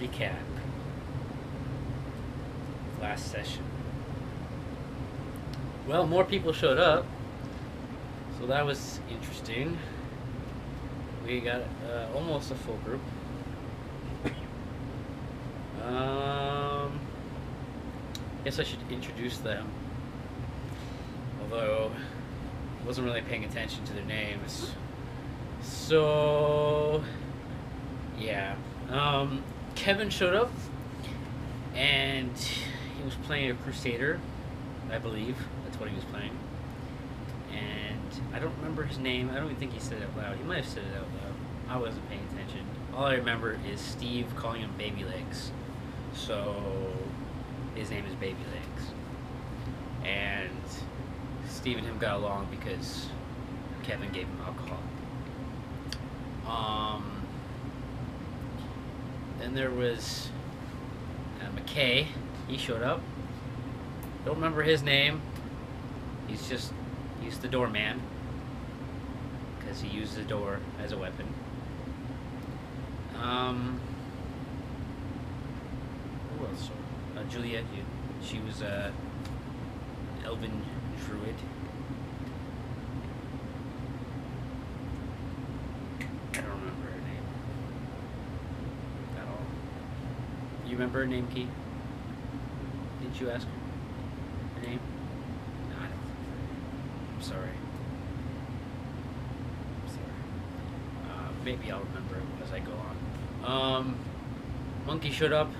Recap. Last session. Well, more people showed up, so that was interesting. We got almost a full group. Guess I should introduce them. Although I wasn't really paying attention to their names. So yeah. Kevin showed up and he was playing a Crusader, I believe. That's what he was playing. And I don't remember his name. I don't even think he said it out loud. He might have said it out loud. I wasn't paying attention. All I remember is Steve calling him Baby Legs. So his name is Baby Legs. And Steve and him got along because Kevin gave him alcohol. Then there was McKay. He showed up. Don't remember his name. He's the doorman because he used the door as a weapon. Who else? Julia. She was a elven druid. I don't remember her name at all. You remember her name, Key? Didn't you ask her name? No, I don't. I'm sorry. Maybe I'll remember as I go on. Monkey showed up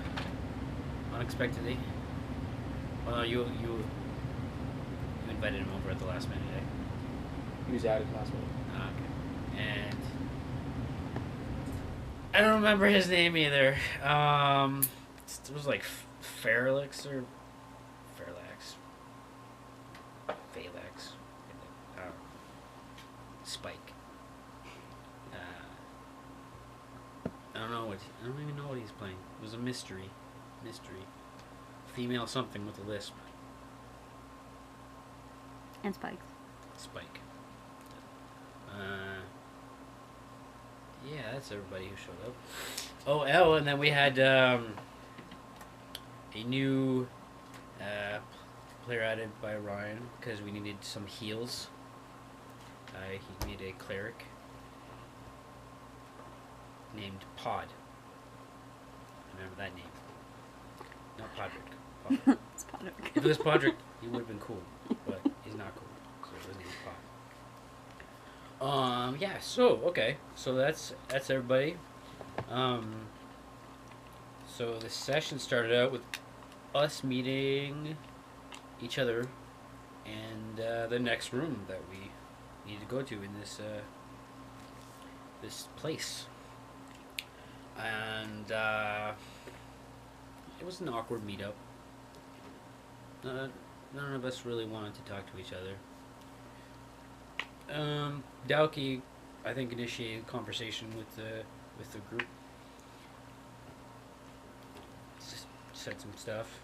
unexpectedly. Well, you invited him over at the last minute, eh? He was added last minute. Okay. And I don't remember his name either. It was like Fairlex or Fairlax. Phalanx. I don't know. Spike. I don't even know what he's playing. It was a mystery. Female something with a lisp. And spikes. Spike. Yeah, that's everybody who showed up. Oh, and then we had a new player added by Ryan because we needed some heals. He made a cleric named Pod. Remember that name. Not Podrick. Pod. It's Podrick. If it was Podrick, he would have been cool, but he's not cool, so his name's Pod. Yeah. So okay. So that's everybody. So the session started out with us meeting each other and the next room that we need to go to in this this place. And it was an awkward meetup. None of us really wanted to talk to each other. Dowkey, I think, initiated conversation with the group. Just said some stuff.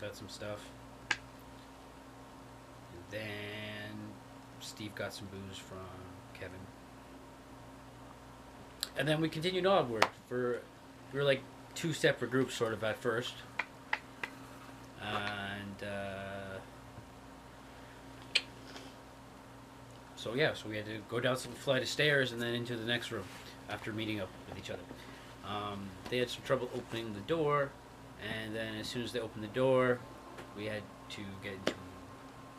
Got some stuff. And then Steve got some booze from Kevin. And then we continued onward. We were like two separate groups sort of at first. And so we had to go down some flight of stairs and then into the next room after meeting up with each other. They had some trouble opening the door, and then as soon as they opened the door, we had to get into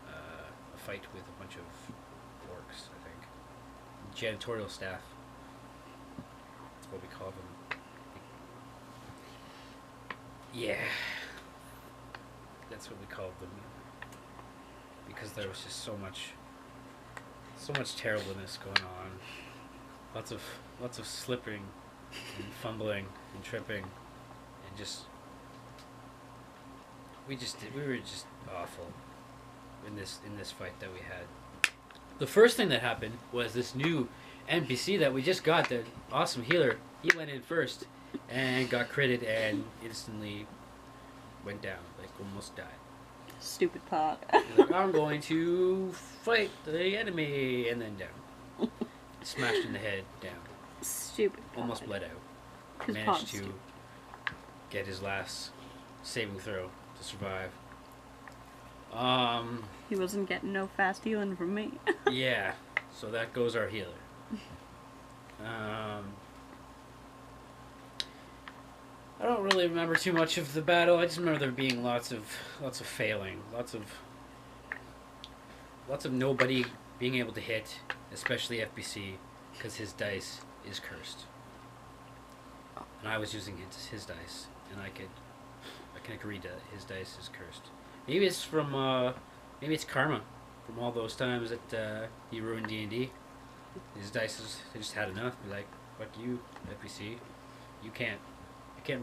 a fight with a bunch of orcs, I think. Janitorial staff. That's what we call them. Yeah. That's what we called them. Because there was just so much terribleness going on. Lots of slipping and fumbling and tripping. we were just awful in this fight that we had. The first thing that happened was this new NPC that we just got, the awesome healer. He went in first and got critted and instantly went down, like almost died. Stupid pot. He's like, I'm going to fight the enemy, and then down. Smashed in the head, down. Stupid pot. Almost bled out. 'Cause Managed pot's to stupid. get his last saving throw to survive. He wasn't getting no fast healing from me. Yeah, so that goes our healer. I don't really remember too much of the battle. I just remember there being lots of failing, lots of nobody being able to hit, especially FBC, because his dice is cursed, and I was using his dice, and I can agree that his dice is cursed. Maybe it's from maybe it's karma from all those times that he ruined D&D. His dice they just had enough. Be like, fuck you, FBC, you can't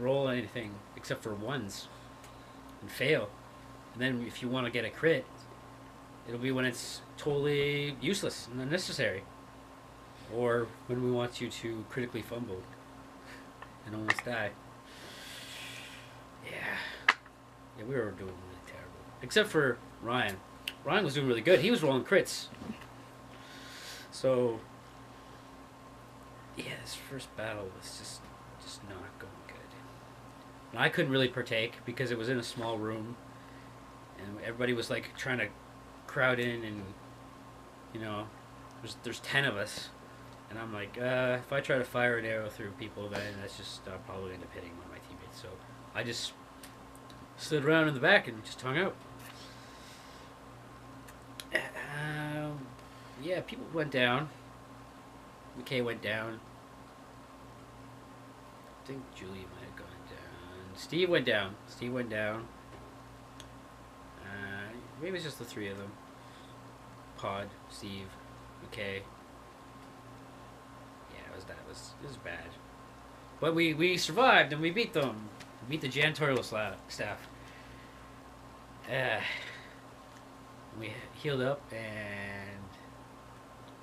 roll anything except for ones and fail. And then if you want to get a crit, it'll be when it's totally useless and unnecessary, or when we want you to critically fumble and almost die. Yeah, we were doing really terrible. Except for Ryan. Ryan was doing really good. He was rolling crits. So, yeah, this first battle was just not going good. And I couldn't really partake because it was in a small room, and everybody was like trying to crowd in, and there's 10 of us, and I'm like, if I try to fire an arrow through people, then that's just I'll probably end up hitting one of my teammates. So I just stood around in the back and just hung out. Yeah, people went down. McKay went down. I think Julie might have gone down. Steve went down. Maybe it's just the three of them. Pod, Steve, McKay. Yeah, it was bad. But we survived and we beat them. We beat the janitorial staff. We healed up and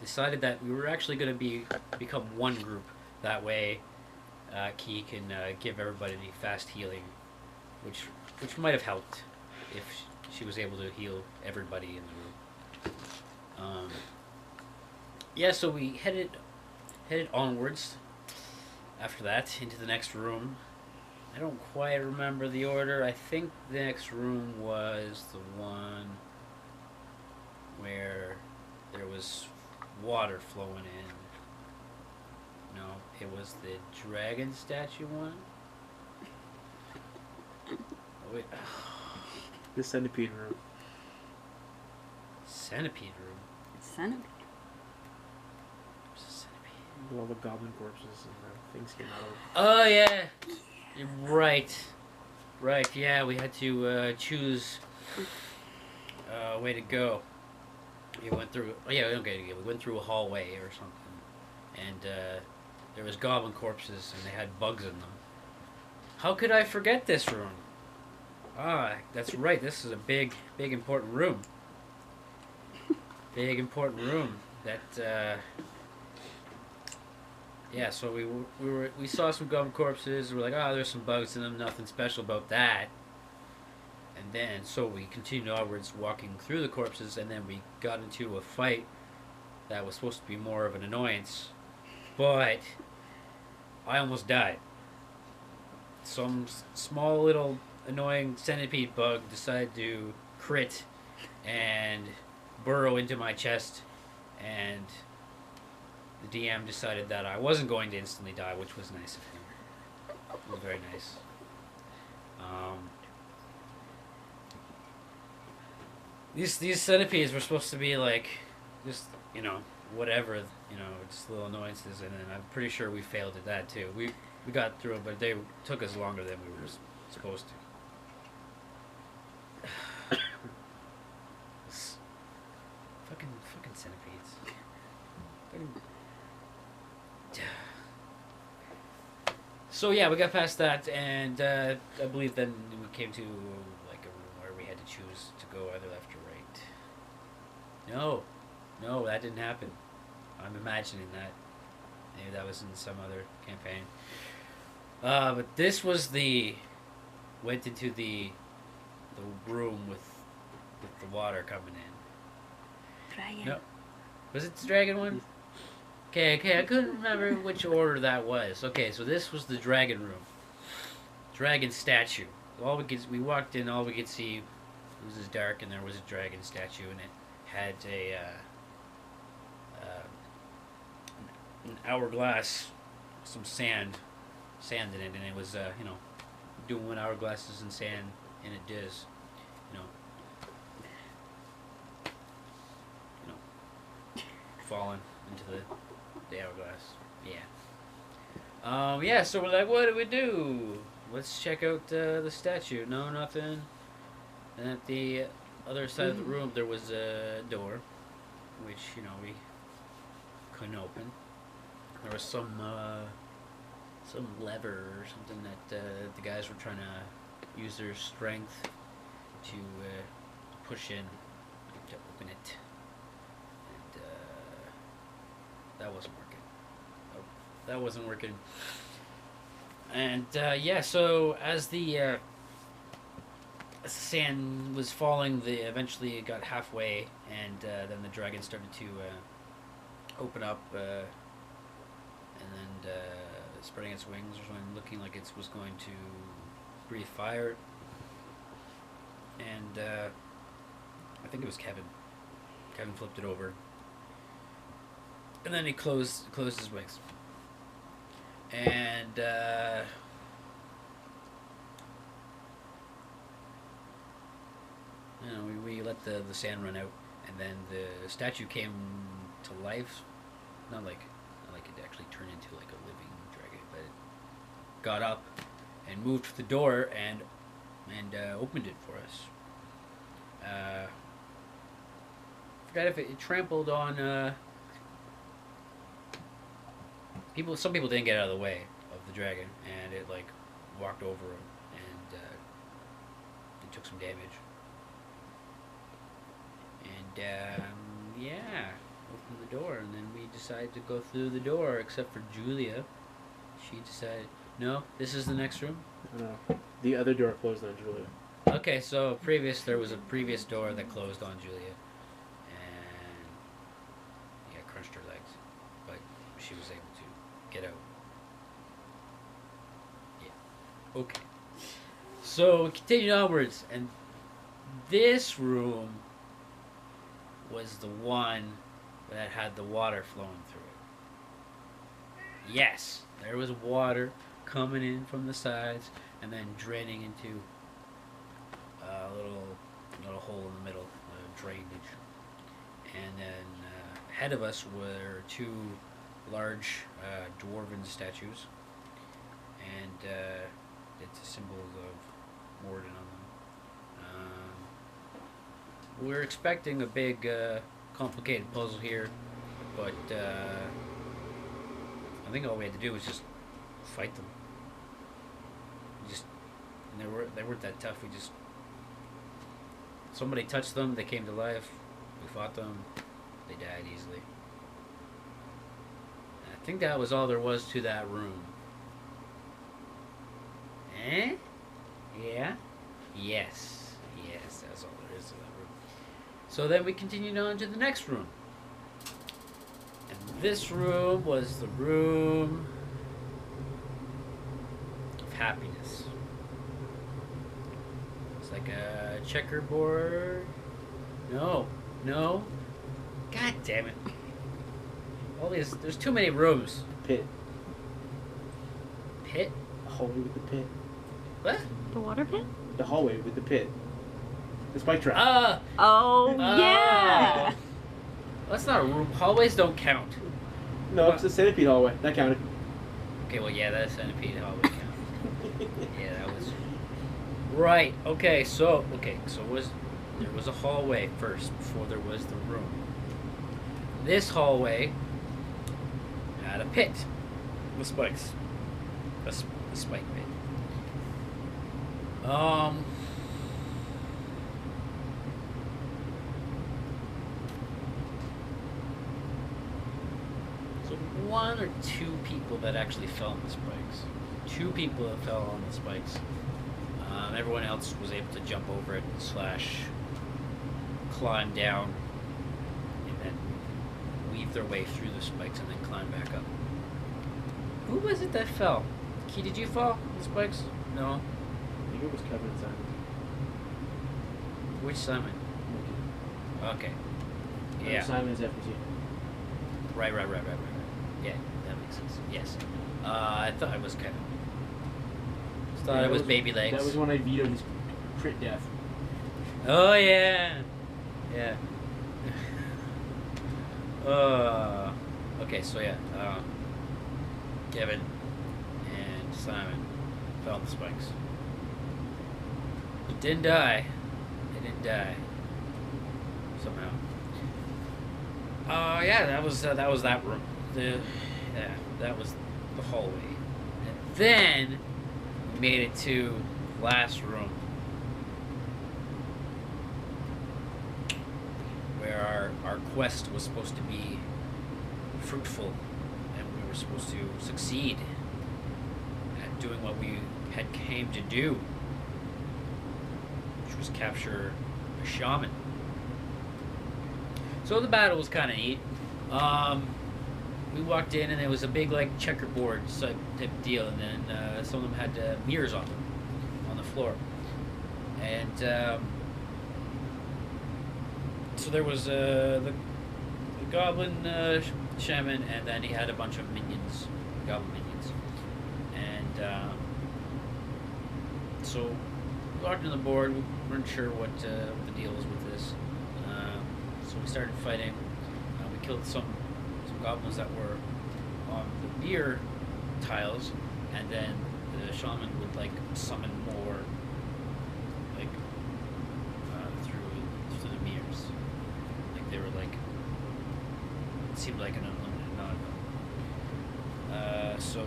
decided that we were actually going to become one group. That way, Key can give everybody fast healing, which might have helped if she was able to heal everybody in the room. Yeah, so we headed onwards after that into the next room. I don't quite remember the order. I think the next room was the one where there was water flowing in. No, it was the dragon statue one. Oh, wait. The centipede room. Centipede room? Centipede. Where's the centipede? Where all the goblin corpses and the things came out of. Oh, yeah. You're right. Right, yeah, we had to choose a way to go. We went through, we went through a hallway or something, and there was goblin corpses, and they had bugs in them. How could I forget this room? Ah, that's right, this is a big important room. Big important room that, yeah, so we saw some goblin corpses, we're like, oh, there's some bugs in them, nothing special about that. And then, so we continued onwards, walking through the corpses, and then we got into a fight that was supposed to be more of an annoyance, but I almost died. Some small little annoying centipede bug decided to crit and burrow into my chest, and the DM decided that I wasn't going to instantly die, which was nice of him. It was very nice. These centipedes were supposed to be like, just, whatever, just little annoyances, and then I'm pretty sure we failed at that too. We got through it, but they took us longer than we were supposed to. Fucking centipedes. So yeah, we got past that, and I believe then we came to like a room where we had to choose to go either left or right. No, no, that didn't happen. I'm imagining that. Maybe that was in some other campaign. But this was the went into the room with the water coming in. Dragon. No, was it the dragon one? Okay, I couldn't remember which order that was. Okay, so this was the dragon room. Dragon statue. We walked in, all we could see it was just dark, and there was a dragon statue, and it had an hourglass, some sand in it, and it was doing what hourglasses and sand in it does, you know, falling into the hourglass. Yeah. So we're like, what do we do? Let's check out the statue. No, nothing. And at the other side of the room, there was a door, which we couldn't open. There was some lever or something that the guys were trying to use their strength to push in to open it, and that wasn't working. That wasn't working. And so as the sand was falling, eventually it got halfway, and then the dragon started to open up, and then spreading its wings or something, looking like it was going to breathe fire. And I think it was Kevin. Kevin flipped it over, and then he closed his wings. And we let the sand run out, and then the statue came to life. Not like it actually turned into like a living dragon, but it got up and moved to the door and opened it for us. Forgot if it trampled on people. Some people didn't get out of the way of the dragon, and it like walked over them, and it took some damage. And opened the door, and then we decided to go through the door, except for Julia. She decided, no, this is the next room. No, the other door closed on Julia. Okay, so there was a previous door that closed on Julia, and crunched her legs, but she was able to get out. Yeah. Okay. So we continued onwards, and this room was the one that had the water flowing through it. Yes, there was water coming in from the sides and then draining into a little hole in the middle, drainage. And then ahead of us were two large dwarven statues, and it's a symbol of Morden on them. We're expecting a big, complicated puzzle here, but I think all we had to do was just fight them. They weren't that tough. Somebody touched them, they came to life. We fought them, they died easily. And I think that was all there was to that room. Eh? Yeah? Yes, that's all there is to that room. So then we continued on to the next room. And this room was the room of happiness. It's like a checkerboard. No. God damn it. There's too many rooms. Pit. Pit? The hallway with the pit. What? The water pit? The hallway with the pit. The spike trap. Oh, yeah! That's not a room. Hallways don't count. No, it's the centipede hallway. That counted. Okay, well, yeah, that centipede hallway counts. Yeah, that was... Right, okay, so there was a hallway first before there was the room. This hallway had a pit with spikes. the spike pit. So one or two people that actually fell on the spikes. Two people that fell on the spikes. Everyone else was able to jump over it / climb down and then weave their way through the spikes and then climb back up. Who was it that fell? Key, did you fall on the spikes? No. I think it was Kevin and Simon. Which Simon? Okay. Yeah. Simon's FPT. Right. Yeah, that makes sense. Yes. I thought it was Kevin. I thought it was Baby Legs. That was when I vetoed his crit death. Oh, yeah. Yeah. Okay, so yeah. Kevin and Simon fell on the spikes. But didn't die. They didn't die. Somehow. Yeah, that was that room. That was the hallway. And then we made it to the last room, where our quest was supposed to be fruitful, and we were supposed to succeed at doing what we had came to do, which was capture a shaman. So the battle was kind of neat. We walked in and it was a big like checkerboard type deal, and then some of them had mirrors on them on the floor, and so there was the goblin shaman, and then he had a bunch of minions, goblin minions, and so we walked on the board. We weren't sure what the deal was with this, so we started fighting. We killed some goblins that were on the mirror tiles, and then the shaman would like summon more like through the mirrors. Like they were like, it seemed like an unlimited amount of them. So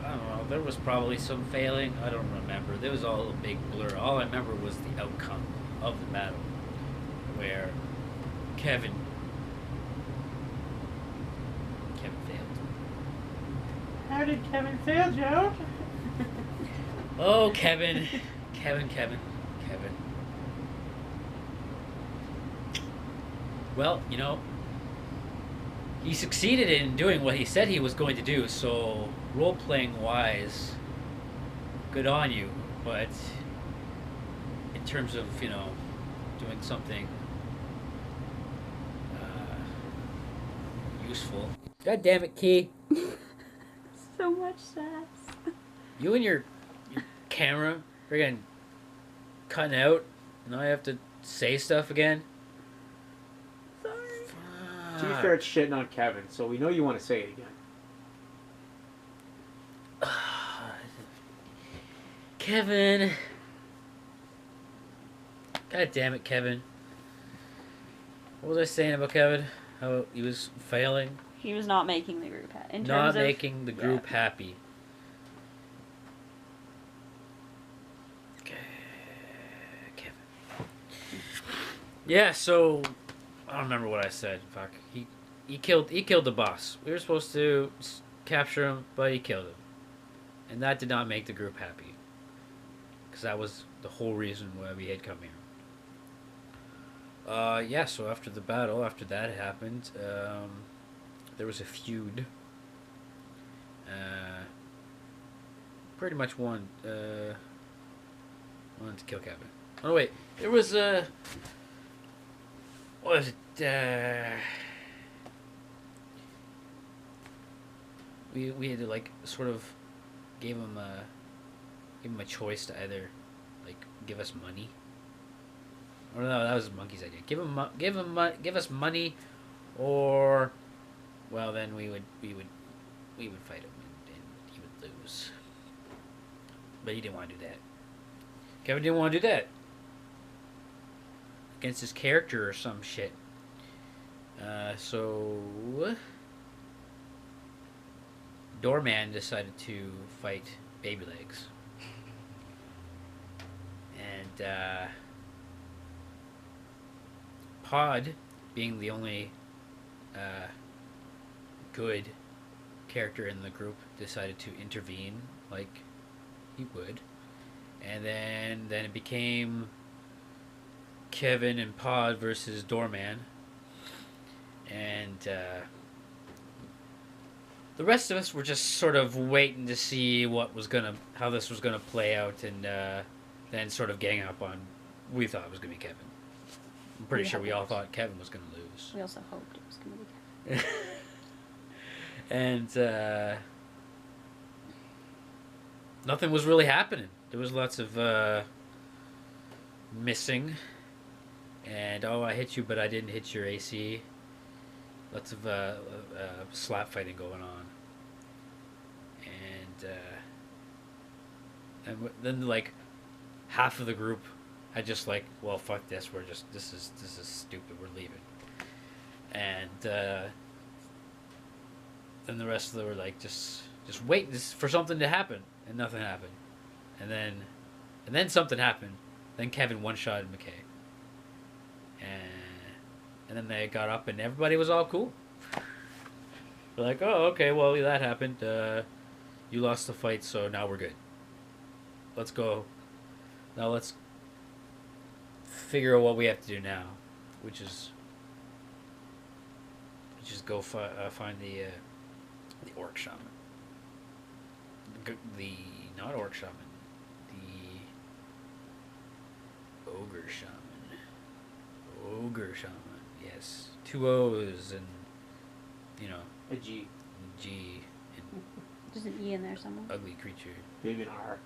I don't know, there was probably some failing. I don't remember. There was all a big blur. All I remember was the outcome of the battle, where Kevin failed. How did Kevin fail, Joe? Oh, Kevin. Well, you know, he succeeded in doing what he said he was going to do, so role-playing wise, good on you. But in terms of, you know, doing something useful. God damn it, Key. So much sass. You and your camera friggin' cutting out. Now I have to say stuff again. Sorry. To be fair, it's shitting on Kevin, so we know you want to say it again. Kevin. God damn it, Kevin. What was I saying about Kevin? How he was failing? He was not making the group happy. Not making the group happy. Kevin. Yeah, so I don't remember what I said. Fuck. He killed the boss. We were supposed to capture him, but he killed him. And that did not make the group happy. Because that was the whole reason why we had come here. Yeah, so after the battle, after that happened, there was a feud. Pretty much wanted to kill Kevin. Oh wait, there was what was it? We had to like sort of give him a choice to either like give us money. Or no, that was Monkey's idea. Give us money, or well, then we would fight him and he would lose. But he didn't want to do that. Kevin didn't want to do that against his character or some shit. So Doorman decided to fight Baby Legs. And Pod, being the only good character in the group, decided to intervene like he would. And then it became Kevin and Pod versus Doorman. And the rest of us were just sort of waiting to see how this was gonna play out, and then sort of gang up on. We thought it was gonna be Kevin. I'm pretty sure we all thought Kevin was gonna lose. We also hoped it was going to be Kevin. And nothing was really happening. There was lots of missing, and I hit you, but I didn't hit your AC. Lots of slap fighting going on, and then like half of the group had just like, well, fuck this. This is stupid. We're leaving, and then the rest of them were like, just wait for something to happen, and nothing happened, and then something happened. Then Kevin one-shotted McKay, and then they got up and everybody was all cool. They're like, oh, okay, well, that happened. You lost the fight, so now we're good. Let's go. Now let's figure out what we have to do now, which is go find the orc shaman. Not orc shaman. The ogre shaman. Ogre shaman. Yes, 2 O's and A G. G and There's an E in there somewhere. ugly creature. Maybe an R.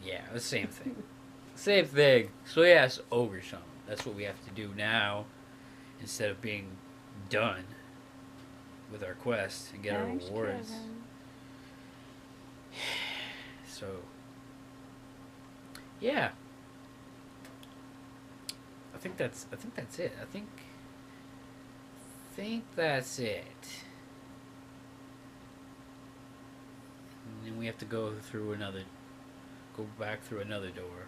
Yeah, the same thing. Same thing. So yes, ogre shaman. That's what we have to do now, instead of being done with our quest and get our Thanks, rewards. Kevin. So yeah, I think that's it. I think that's it. And then we have to go back through another door.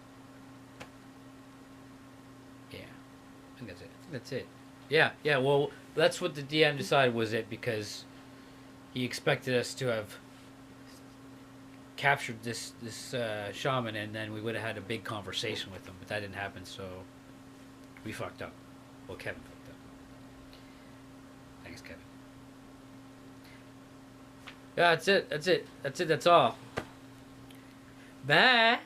Yeah, I think that's it. Yeah. Well, that's what the DM decided was it, because he expected us to have captured this shaman, and then we would have had a big conversation with him, but that didn't happen, so we fucked up. Well, Kevin fucked up. Thanks, Kevin. Yeah, that's it. That's all. Bye.